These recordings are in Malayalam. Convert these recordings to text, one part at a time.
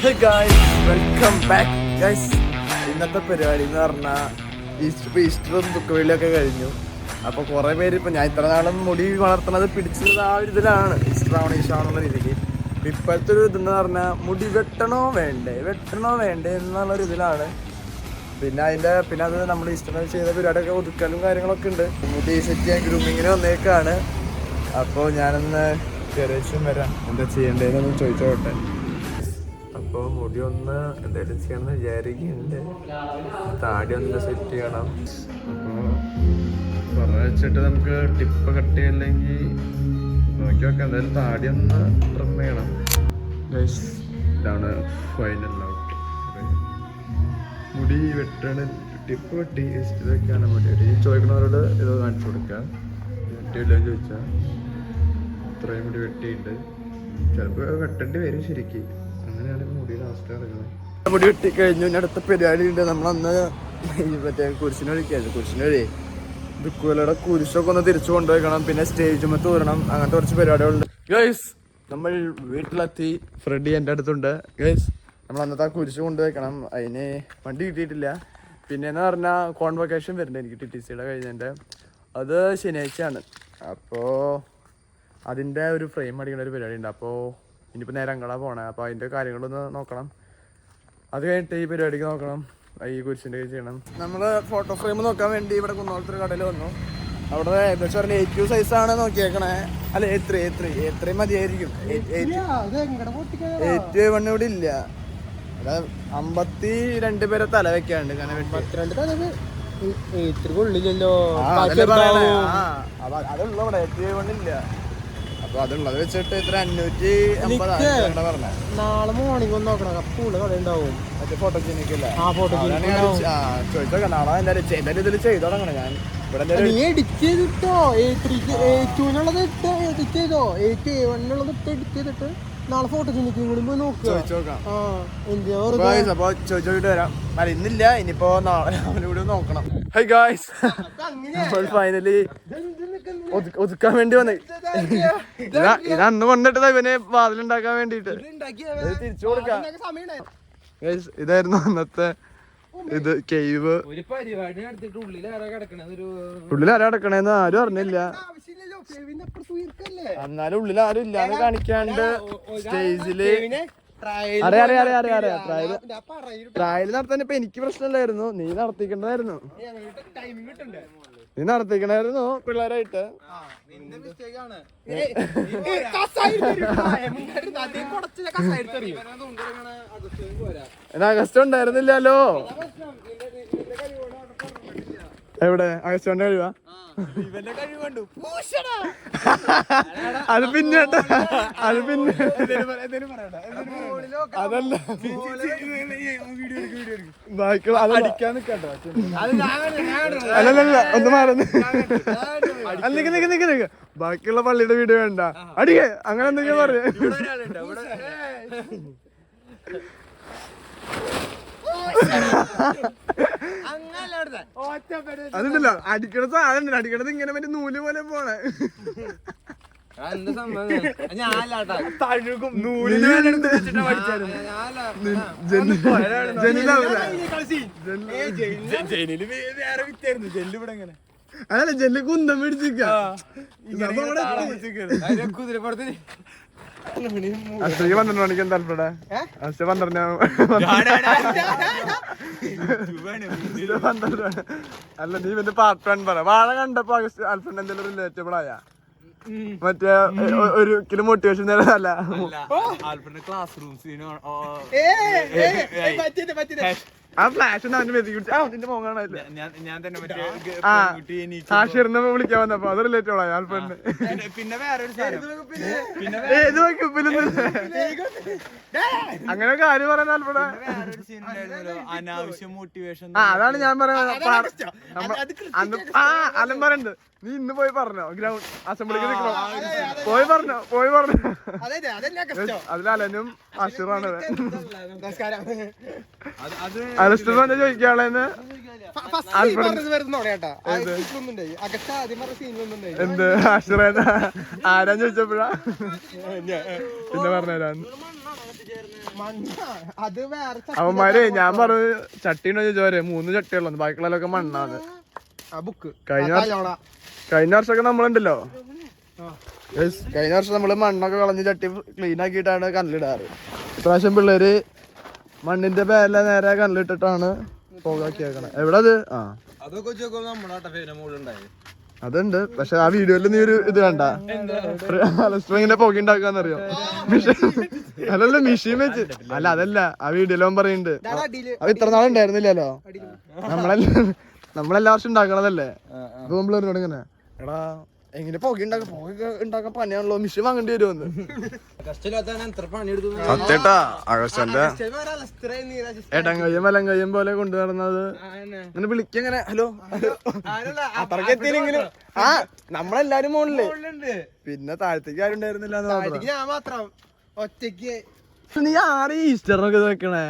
Welcome back guys. ഇന്നത്തെ പരിപാടി എന്ന് പറഞ്ഞാൽ ഈസ്റ്ററും ദുഃഖവെള്ളിയൊക്കെ കഴിഞ്ഞു. അപ്പോൾ കുറേ പേര് ഇപ്പം ഞാൻ ഇത്ര നാളും മുടി വളർത്തുന്നത് പിടിച്ചത് ആ ഒരു ഇതിലാണ്, ഈസ്റ്ററാവണം ഈശാണെന്നുള്ള രീതിക്ക്. ഇപ്പോഴത്തെ ഒരു ഇതെന്ന് പറഞ്ഞാൽ മുടി വെട്ടണോ വേണ്ടേ എന്നുള്ളൊരു ഇതിലാണ്. പിന്നെ അത് നമ്മൾ ഈസ്റ്ററിന് ചെയ്ത പരിപാടിയൊക്കെ ഒതുക്കലും കാര്യങ്ങളൊക്കെ ഉണ്ട്. മുടി സെറ്റ് ചെയ്യാൻ ഗ്രൂമിങ്ങിന് വന്നേക്കാണ്. അപ്പോൾ ഞാനൊന്ന് ഏകദേശം വരാം, എന്താ ചെയ്യേണ്ടതെന്നൊന്ന് ചോദിച്ചോട്ടെ. അപ്പോൾ മുടി ഒന്ന് എന്തായാലും ചെയ്യണമെന്ന് വിചാരിക്കുന്നുണ്ട്. താടി ഒന്ന് സെറ്റ് ചെയ്യണം. അപ്പോൾ വെച്ചിട്ട് നമുക്ക് ടിപ്പ് കട്ട് ചെയ്യില്ലെങ്കിൽ നോക്കി വെക്കാം. എന്തായാലും താടി ഒന്ന് ട്രിം ചെയ്യണം. ഇതാണ് ഫൈനൽ ഔട്ട്. മുടി വെട്ടണ ടിപ്പ് വെട്ടി ഇതൊക്കെയാണ് മുടി വെട്ടി. ചോദിക്കണവരോട് ഇത് കാണിച്ചു കൊടുക്കാം. വെട്ടിയില്ലെന്ന് ചോദിച്ചാൽ ഇത്രയും മുടി വെട്ടിയിട്ട് ചിലപ്പോൾ വെട്ടേണ്ടി വരും ശരിക്കും. അങ്ങനെയാണ് മുടി ലാസ്റ്റ് ഇറങ്ങുന്നത്. മുടി വെട്ടി കഴിഞ്ഞു. ഇനി അടുത്ത പരിപാടി ഉണ്ട്. നമ്മളന്ന് മറ്റേ കുരിശിനെ വിളിക്കായിരുന്നു. കുരിശിന് വഴി ദുഃഖുകളുടെ കുരിശൊക്കെ ഒന്ന് തിരിച്ചു കൊണ്ടുപോയിക്കണം. പിന്നെ സ്റ്റേജുമ്മ തൂരണം. അങ്ങനത്തെ കുറച്ച് പരിപാടികളുണ്ട്. ഗൈസ് നമ്മൾ വീട്ടിലെത്തി. ഫ്രെഡി എൻ്റെ അടുത്തുണ്ട്. ഗൈസ് നമ്മൾ അന്നത്തെ ആ കുരിശ് കൊണ്ടുപോയിക്കണം. അതിന് വണ്ടി കിട്ടിയിട്ടില്ല. പിന്നെയെന്ന് പറഞ്ഞാൽ കോൺവൊക്കേഷൻ വരുന്നുണ്ട് എനിക്ക് TTCയുടെ കഴിഞ്ഞതിൻ്റെ. അത് ശനിയാഴ്ചയാണ്. അപ്പോൾ അതിൻ്റെ ഒരു ഫ്രെയിം അടിക്കുന്ന ഒരു പരിപാടി ഉണ്ട്. അപ്പോൾ ഇനിയിപ്പോൾ നേരെ അങ്ങോട്ടാണ് പോകണേ. അപ്പോൾ അതിൻ്റെ കാര്യങ്ങളൊന്ന് നോക്കണം. അത് കഴിഞ്ഞിട്ട് ഈ പരിപാടിക്ക് നോക്കണം. ഈ കുരിശിൻ്റെ ചെയ്യണം. നമ്മൾ ഫോട്ടോ ഫ്രെയിം നോക്കാൻ വേണ്ടി ഇവിടെ കുന്നോളത്തൊരു കടയിൽ വന്നു. അവിടെ ഏകദേശം പറഞ്ഞാൽ 82 സൈസാണ് നോക്കിയേക്കണേ. അല്ല എത്രയും മതിയായിരിക്കും. 81 ഇവിടെ ഇല്ല. അതായത് 52 പേരെ തല വെക്കാണ്ട്. അതുള്ള ഇവിടെ 81 ഇല്ല. അപ്പൊ അതുള്ളത് വെച്ചിട്ട് ഇത്ര 550 പറഞ്ഞ. നാളെ മോർണിംഗ് ഒന്ന് നോക്കണം. കപ്പൂള് കട ഉണ്ടാവും. മറ്റേ ഫോട്ടോജനിക്കല്ലേ? ചോദിച്ചോക്കാം. നാളെ എന്തായാലും ഇതിൽ ചെയ്ത് തുടങ്ങണം. ഞാൻ ഇവിടെ എഡിറ്റ് ചെയ്തിട്ടോ. A2 എഡിറ്റ് ചെയ്തോ. A1 എഡിറ്റ് ചെയ്തിട്ട് നാളെ ഫോട്ടോജനിക്കും കൂടി പോയി നോക്കുക. ചോദിച്ചോക്കാം. അപ്പൊ ചോദിച്ചോട്ട് വരാം. അല്ല ഇന്നില്ല, ഇനിയിപ്പോ നാളെ കൂടി നോക്കണം. ഹൈ ഗായ്സ്, ഫൈനലി ഒതുക്കാൻ വേണ്ടി വന്നേ. ഇത് അന്ന് കൊണ്ടിട്ടതാ ഇവനെ വാതിലുണ്ടാക്കാൻ വേണ്ടിട്ട്. തിരിച്ചു കൊടുക്കാം. ഇതായിരുന്നു അന്നത്തെ ഇത് കേവ്. ഉള്ളിലാരാ കിടക്കണേന്ന് ആരും അറിഞ്ഞില്ല. എന്നാലും ഉള്ളിൽ ആരും ഇല്ലാന്ന് കാണിക്കാണ്ട് സ്റ്റേജില് ട്രയൽ നടത്താൻ ഇപ്പൊ എനിക്ക് പ്രശ്നമില്ലായിരുന്നു. നീ നടത്തിക്കണ്ടായിരുന്നു പിള്ളേരായിട്ട്. അഗസ്റ്റ് ഉണ്ടായിരുന്നില്ലല്ലോ. എവിടെ അഗസ്റ്റോന്റെ കഴിവാ? അത് പിന്നെ അതല്ല ബാക്കി അടിക്കാൻ നിക്കട്ടോ. അല്ലല്ല ഒന്ന് മാറുന്നു. നിക്ക് ബാക്കിയുള്ള പള്ളിയുടെ വീഡിയോ വേണ്ട. അടിക്കേ അങ്ങനെ എന്തൊക്കെയാ പറയാ. അതുണ്ടല്ലോ അടിക്കണ സാധനം അടിക്കണത് ഇങ്ങനെ മറ്റേ നൂല് പോലെ പോണേ. അതല്ല ജെല്ല് കുന്തം പിടിച്ചിരിക്ക. അശ്രീ 12 മണിക്ക് എന്താ അൽഫ്രഡേ? 12 അല്ല നീ പിന്നെ പാർട്ട് 1 പറ. വാഴ കണ്ടപ്പോ അൽഫ്രഡ് എന്തെങ്കിലും റിലേറ്റബിൾ ആയ മറ്റേ ഒരിക്കലും മോട്ടിവേഷൻ തരാനല്ല. ക്ലാസ് റൂം ആ ഫ്ലാഷ് അതിന്റെ മോൻ കാണാനില്ല. ഷാഷിറിനെ വിളിക്കാൻ വന്നപ്പോ അത് റിലേറ്റബിൾ ആയ ആൽഫ്രഡിന്. പിന്നെ അങ്ങനെ കാര്യം പറയാൻ ആൽഫ്രഡ് അനാവശ്യ മോട്ടിവേഷൻ. അതാണ് ഞാൻ പറയുന്നത്. അലൻ പറയണ്ട് നീ ഇന്ന് പോയി പറഞ്ഞോ ഗ്രൗണ്ട് അസംബ്ലിക്ക് നിൽക്കണോ? പോയി പറഞ്ഞോ അതിൽ അലനും അഷുറാണ്. അലസ്റ്റർ ചോദിക്കാളെന്ന് എന്ത് അഷുറ ആരാന്ന് ചോദിച്ചപ്പോഴാ പിന്നെ പറഞ്ഞുതരാന്ന്. അവന്മാരെ ഞാൻ പറഞ്ഞു ചട്ടി ഉണ്ടോ ചോദിച്ചോരെ 3 ചട്ടിയുള്ളൂ, ബാക്കിയുള്ളതൊക്കെ മണ്ണാണ്. കഴിഞ്ഞ വർഷമൊക്കെ നമ്മളുണ്ടല്ലോ, കഴിഞ്ഞ വർഷം നമ്മള് മണ്ണൊക്കെ കളഞ്ഞ് ചട്ടി ക്ലീൻ ആക്കിയിട്ടാണ് കല്ലിടാറ്. ഇപ്രാവശ്യം പിള്ളേര് മണ്ണിന്റെ പേരില നേരെ കല്ലിട്ടിട്ടാണ് പോകാക്കിയേക്കണേ. എവിടെ അത്? അതുണ്ട്. പക്ഷെ ആ വീഡിയോയില് നീ ഒരു ഇത് കണ്ട ഇങ്ങനെ പോകി ഉണ്ടാക്കാന്നറിയോ? അല്ലല്ല മിഷീൻ വെച്ച് അല്ല, അതല്ല ആ വീഡിയോയിലും പറയുന്നുണ്ട്. അത് ഇത്ര നാളുണ്ടായിരുന്നില്ലല്ലോ, നമ്മളെല്ലാ വർഷം ഉണ്ടാക്കണതല്ലേ. അപ്പൊ നമ്മൾ ഇങ്ങനെ എടാ എങ്ങനെ പോകി ഉണ്ടാക്കാൻ പണിയാണല്ലോ, മിഷീൻ വാങ്ങേണ്ടി വരുമെന്ന്. സത്യേട്ടാ ആകാശന്റെ ഇടം കയ്യും വലം കയ്യും പോലെ കൊണ്ടു നടന്നത് അങ്ങനെ വിളിക്കങ്ങനെ ഹലോ അത്രക്ക് എത്തിയില്ലെങ്കിലും ആ നമ്മളെല്ലാരും മോളില്, പിന്നെ താഴത്തേക്ക് ആരും ഉണ്ടായിരുന്നില്ല. ഒറ്റയ്ക്ക് നീ ആറ് ഈസ്റ്ററിനൊക്കെ വെക്കണേ?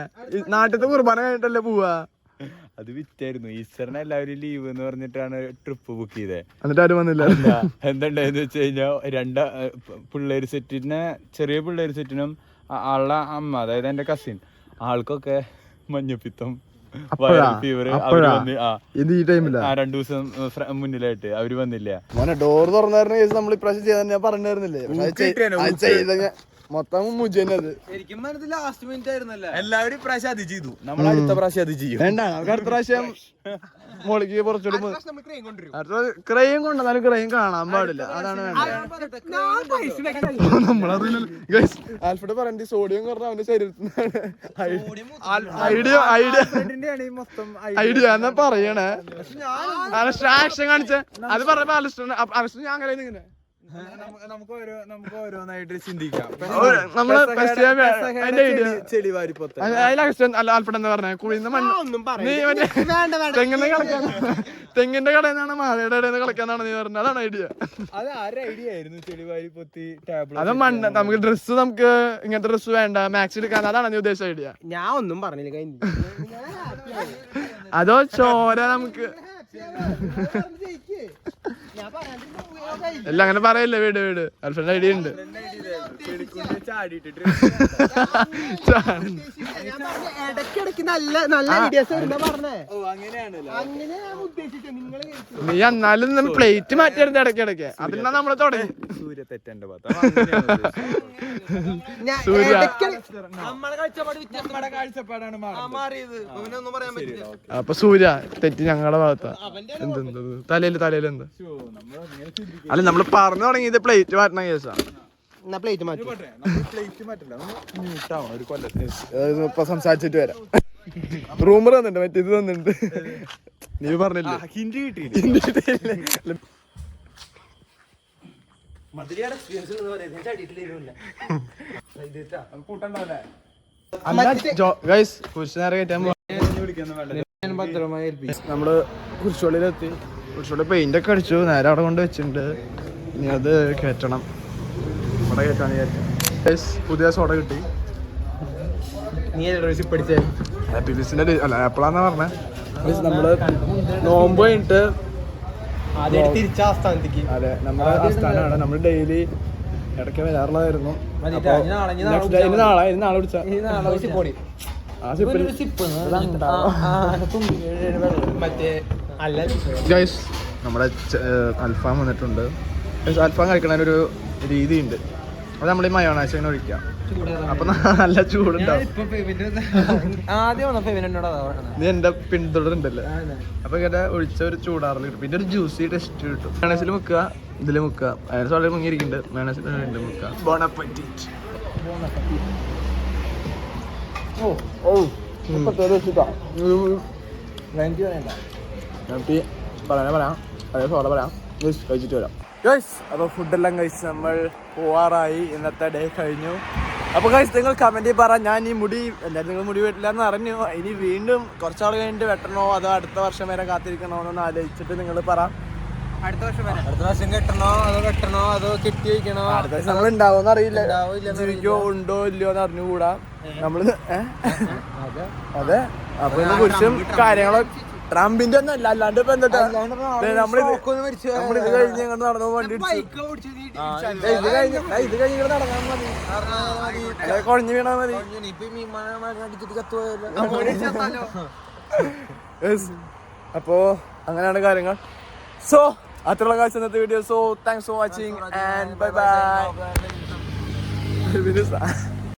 നാട്ടിലത്തെ കുർബാന കഴിഞ്ഞിട്ടല്ലേ പോവാ? അത് വിറ്റായിരുന്നു. ഈസ്റ്ററിന് എല്ലാവരും ലീവ് എന്ന് പറഞ്ഞിട്ടാണ് ട്രിപ്പ് ബുക്ക് ചെയ്തത്. എന്നിട്ട് ആരും വന്നില്ല. എന്തുണ്ടായെന്ന് വെച്ച് കഴിഞ്ഞാൽ പിള്ളേര് സെറ്റിന്, ചെറിയ പിള്ളേര് സെറ്റിനും ആളുടെ അമ്മ, അതായത് എന്റെ കസിൻ, ആൾക്കൊക്കെ മഞ്ഞപ്പിത്തം, വൈറൽ ഫീവർ. അവര് വന്ന് 2 ദിവസം മുന്നിലായിട്ട് അവര് വന്നില്ല. ഡോർ തുറന്നു നമ്മൾ ഇപ്രാവശ്യം ചെയ്താൽ ഞാൻ പറഞ്ഞിരുന്നില്ലേ, മൊത്തം മുജനത്. ശരിക്കും ലാസ്റ്റ് മിനിറ്റ് ആയിരുന്നല്ലേ. എല്ലാവരും ഇപ്രാവശ്യം അത് ചെയ്തു, നമ്മൾ അടുത്ത പ്രാവശ്യം അത് ചെയ്യും. വേണ്ട, നമുക്ക് അടുത്ത പ്രാവശ്യം മോളിക്ക് കുറച്ചുകൂടി ക്രെയും കൊണ്ടുവന്നാലും ക്രെയും കാണാൻ പാടില്ല, അതാണ് വേണ്ടത്. ആൽഫ്രഡ് പറയണ്ട സോഡിയം കുറഞ്ഞ അവന്റെ ശരീരത്തിൽ ഐഡിയ എന്നാ പറയണേ. ആക്ഷൻ കാണിച്ച അത് പറഞ്ഞപ്പോ അലസ്റ്റർ ഞാൻ അങ്ങനെ ഇങ്ങനെ നമുക്ക് ഓരോന്നായിട്ട് ചിന്തിക്കാം. ആൽഫ്രഡ് എന്താ പറഞ്ഞ കുഴിന്ന തെങ്ങിന്റെ കടയിൽ നിന്നാണ് മാലയുടെ ഇടയിൽ നിന്ന് കളിക്കാന്നാണ് നീ പറഞ്ഞത്, അതാണ് ഐഡിയ. അത് ആരുടെ ഐഡിയ ആയിരുന്നു? ചെളിവാരി പൊത്തി ടാബ്ലറ്റ്. അത് മണ്ണ് നമുക്ക് ഡ്രസ്സ്, നമുക്ക് ഇങ്ങനത്തെ ഡ്രസ്സ് വേണ്ട, മാക്സ് എടുക്കാൻ, അതാണ് നീ ഉദ്ദേശിച്ച ഐഡിയ. ഞാൻ ഒന്നും പറഞ്ഞില്ല. അതോ ചോര നമുക്ക് എല്ലാം അങ്ങനെ പറയല്ലേ. വീട് അൽഫ്രണ്ട് ഐഡിയ ഉണ്ട്. നീ എന്നാലും പ്ലേറ്റ് മാറ്റിയായിരുന്നു ഇടയ്ക്കിടയ്ക്ക്, അതിനാ നമ്മള് തുടങ്ങി. സൂര്യ തെറ്റെന്റെ അപ്പൊ സൂര്യ തെറ്റ് ഞങ്ങളുടെ ഭാഗത്താ. എന്തെന്ത് തലയില് എന്താ? അല്ല നമ്മള് പറഞ്ഞു തുടങ്ങിയത് പ്ലേറ്റ് മാറ്റണ കേസാ. ഇപ്പൊ സംസാരിച്ചിട്ട് വരാം. റൂമർ തന്നിട്ടുണ്ട്, മറ്റേത് തന്നിട്ടുണ്ട്. നീ പറഞ്ഞില്ലേ ഹിന്ദി കിട്ടിയില്ല. നമ്മള് കുരിശുപള്ളിയിലെത്തി. കുരിശുപള്ളി പെയിന്റ് ഒക്കെ അടിച്ചു, നേരെ അവിടെ കൊണ്ട് വെച്ചിട്ടുണ്ട്. ഇനി അത് കയറ്റണം. അവിടെ കയറ്റാണ് വിചാരിച്ചത്. പുതിയ സോഡ കിട്ടി. എപ്പോഴാന്നാ പറഞ്ഞേ? നമ്മള് നോമ്പ് കഴിഞ്ഞിട്ട് അതെ നമ്മുടെ ആസ്ഥാനമാണ്. നമ്മൾ ഡെയിലി ഇടയ്ക്ക് വരാറുള്ളതായിരുന്നു. നാളെ പിടിച്ച നമ്മുടെ അൽഫാം വന്നിട്ടുണ്ട്. അൽഫാം കഴിക്കണൊരു രീതിയുണ്ട്, അത് നമ്മൾ ഈ മയോണൈസ് ഇങ്ങനെ ഒഴിക്കാം. അപ്പൊ നല്ല ചൂടുണ്ടാവും. നീ എന്റെ പിന്തുടരുണ്ടല്ലേ. അപ്പൊ ഇങ്ങനെ ഒഴിച്ച ഒരു ചൂടാറിൽ കിട്ടും, പിന്നെ ഒരു ജ്യൂസി ടെസ്റ്റ് കിട്ടും. മയോണൈസിൽ മുക്കുക, ഇതിൽ മുക്കുക. മയോണൈസ് വളരെ മുങ്ങിയിരിക്കുന്നുണ്ട്, മയോണൈസിൽ മുക്കുക. ബോൺ അപ്പറ്റിറ്റ്. പറയാം അതേ സോഡ പറയാം. കഴിച്ചിട്ട് വരാം. അപ്പൊ ഫുഡെല്ലാം കഴിച്ച് നമ്മൾ പോവാറായി. ഇന്നത്തെ ഡേ കഴിഞ്ഞു. അപ്പൊ കഴിച്ച് നിങ്ങൾ കമന്റിൽ പറ, ഞാൻ ഈ മുടി എല്ലാവരും നിങ്ങൾ മുടി വെട്ടില്ലെന്ന് അറിഞ്ഞു. ഇനി വീണ്ടും കുറച്ചാൾ കഴിഞ്ഞിട്ട് വെട്ടണോ അതോ അടുത്ത വർഷം വരെ കാത്തിരിക്കണോ എന്നൊന്ന് ആലോചിച്ചിട്ട് നിങ്ങൾ പറ. അടുത്ത വർഷം കെട്ടണോ അതോ വെട്ടണോ അതോ കെട്ടി വയ്ക്കണോ? അടുത്ത വർഷം നമ്മൾ ഉണ്ടാവോന്ന് അറിയില്ല, ജീവിക്കോ ഉണ്ടോ ഇല്ലയോ എന്ന് അറിഞ്ഞുകൂടാ നമ്മള്. അതെ, അപ്പൊ ഇതിനെ കുറിച്ചും കാര്യങ്ങളൊക്കെ ട്രംപിന്റെ ഒന്നും അല്ല, അല്ലാണ്ട് ഇപ്പൊ എന്താ നമ്മളിത് കഴിഞ്ഞ് ഇങ്ങോട്ട് നടന്നു വണ്ടി ഇത് കഴിഞ്ഞ് ഇങ്ങോട്ട് നടന്നാൽ മതി, കുഴഞ്ഞു വീണാ മതി. അപ്പോ അങ്ങനെയാണ് കാര്യങ്ങൾ. സോ അത്രയുള്ള കാഴ്ച ഇന്നത്തെ video. So thanks for watching and bye bye.